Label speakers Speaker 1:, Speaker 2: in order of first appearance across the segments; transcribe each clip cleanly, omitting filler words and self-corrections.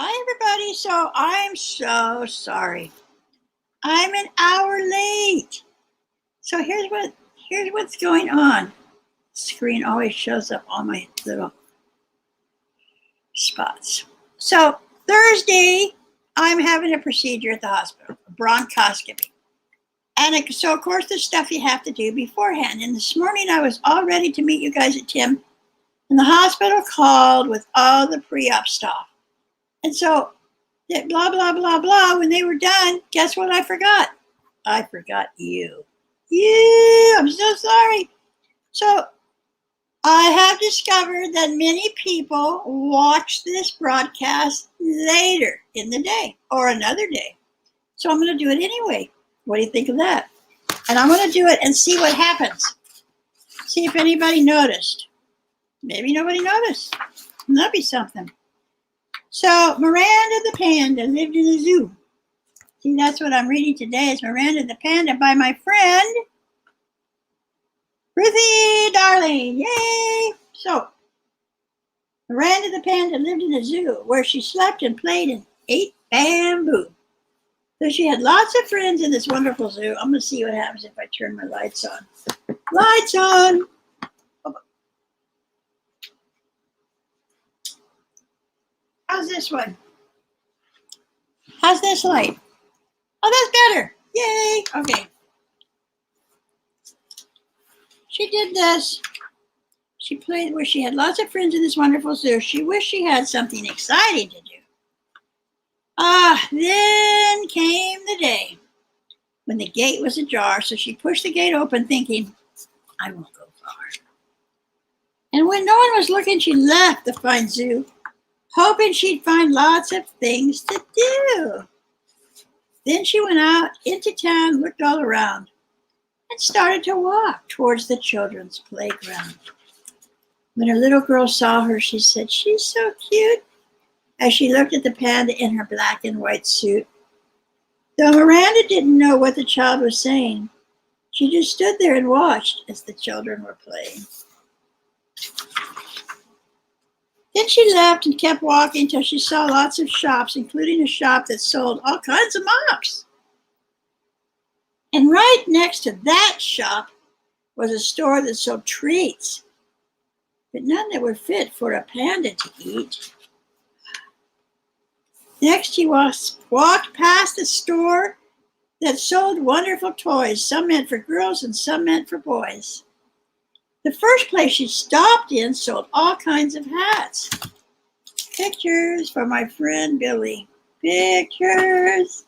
Speaker 1: Hi, everybody. So I'm so sorry. I'm an hour late. So here's what's going on. Screen always shows up all my little spots. So Thursday, I'm having a procedure at the hospital, a bronchoscopy. So of course there's stuff you have to do beforehand. And this morning I was all ready to meet you guys at Tim, and the hospital called with all the pre-op stuff. And so blah, blah, blah, blah. When they were done, guess what I forgot? I forgot you. I'm so sorry. So I have discovered that many people watch this broadcast later in the day or another day. So I'm going to do it anyway. What do you think of that? And I'm going to do it and see what happens. See if anybody noticed. Maybe nobody noticed. That'd be something. So Miranda the panda lived in a zoo. See, that's what I'm reading today is Miranda the Panda by my friend, Ruthie Darling. Yay! So, Miranda the Panda lived in a zoo where she slept and played and ate bamboo. So she had lots of friends in this wonderful zoo. I'm going to see what happens if I turn my lights on. Lights on! How's this one? How's this light? Oh, that's better. Yay! Okay. She did this. She played where she had lots of friends in this wonderful zoo. She wished she had something exciting to do. Then came the day when the gate was ajar, so she pushed the gate open thinking, I won't go far. And when no one was looking, she left the fine zoo, hoping she'd find lots of things to do. Then she went out into town, looked all around, and started to walk towards the children's playground. When a little girl saw her, she said, she's so cute, as she looked at the panda in her black and white suit. Though Miranda didn't know what the child was saying, she just stood there and watched as the children were playing. Then she left and kept walking till she saw lots of shops, including a shop that sold all kinds of mops. And right next to that shop was a store that sold treats, but none that were fit for a panda to eat. Next, she walked past a store that sold wonderful toys, some meant for girls and some meant for boys. The first place she stopped in sold all kinds of hats. Pictures for my friend Billy. Pictures.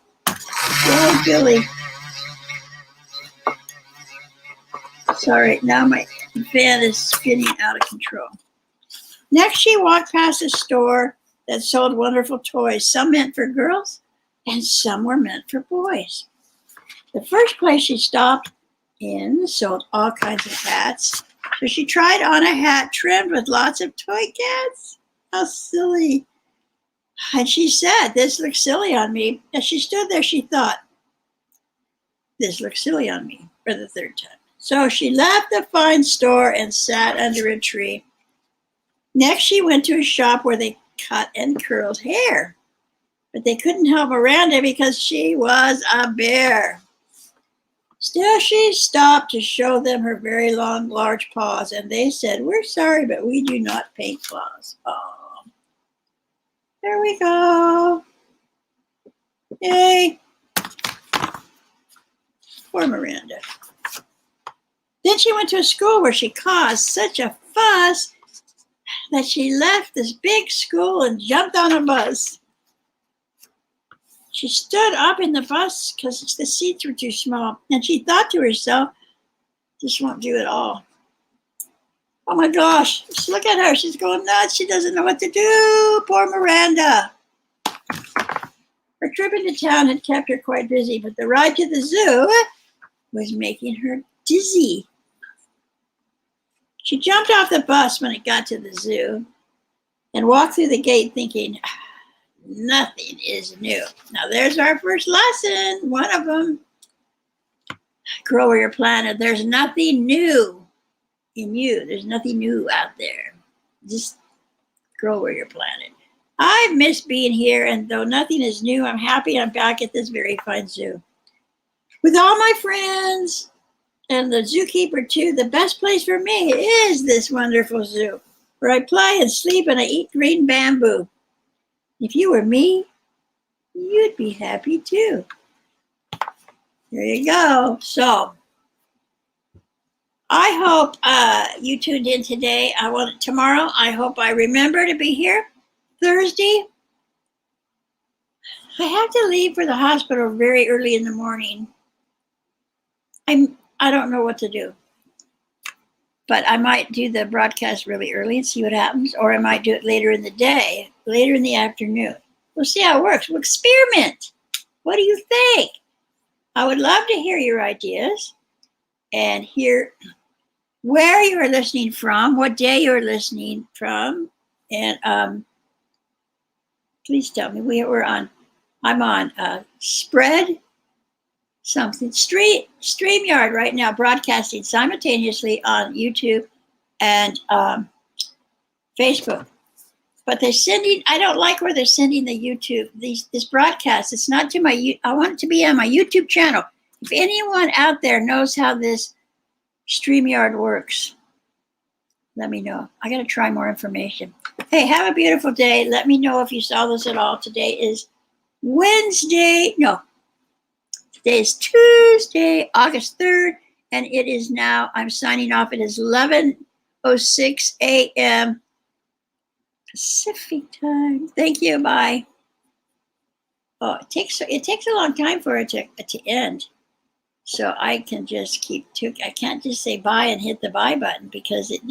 Speaker 1: Yay, Billy. Sorry, now my fan is spinning out of control. Next, she walked past a store that sold wonderful toys, some meant for girls and some were meant for boys. The first place she stopped in sold all kinds of hats, so she tried on a hat trimmed with lots of toy cats. How silly. And she said, this looks silly on me. As she stood there, she thought, this looks silly on me for the third time. So she left the fine store and sat under a tree. Next, she went to a shop where they cut and curled hair, but they couldn't help Miranda because she was a bear. Still, she stopped to show them her very long, large paws, and they said, we're sorry, but we do not paint claws. Oh, there we go. Yay. Poor Miranda. Then she went to a school where she caused such a fuss that she left this big school and jumped on a bus. She stood up in the bus because the seats were too small, and she thought to herself, this won't do at all. Oh my gosh, just look at her. She's going nuts. She doesn't know what to do. Poor Miranda. Her trip into town had kept her quite busy, but the ride to the zoo was making her dizzy. She jumped off the bus when it got to the zoo and walked through the gate thinking, nothing is new. Now there's our first lesson, one of them. Grow Warrior Planet. There's nothing new in you. There's nothing new out there. Just Grow Warrior Planet. I've missed being here, and though nothing is new, I'm happy I'm back at this very fine zoo. With all my friends and the zookeeper too, the best place for me is this wonderful zoo, where I play and sleep and I eat green bamboo. If you were me, you'd be happy too. There you go. So I hope you tuned in today. Tomorrow. I hope I remember to be here. Thursday, I have to leave for the hospital very early in the morning. I don't know what to do, but I might do the broadcast really early and see what happens, or I might do it later in the day, later in the afternoon. We'll see how it works. We'll experiment. What do you think? I would love to hear your ideas and hear where you are listening from, what day you're listening from, and please tell me. I'm on Spread something StreamYard right now, broadcasting simultaneously on YouTube and Facebook. But they're sending. I don't like where they're sending the YouTube this broadcast. It's not to my. I want it to be on my YouTube channel. If anyone out there knows how this StreamYard works, let me know. I got to try more information. Hey, have a beautiful day. Let me know if you saw this at all. Today is Wednesday. No, today is Tuesday, August 3rd, and it is now, I'm signing off. It is 11:06 a.m. Pacific time. Thank you. Bye. Oh, it takes a long time for it to end. So I can just I can't just say bye and hit the bye button because it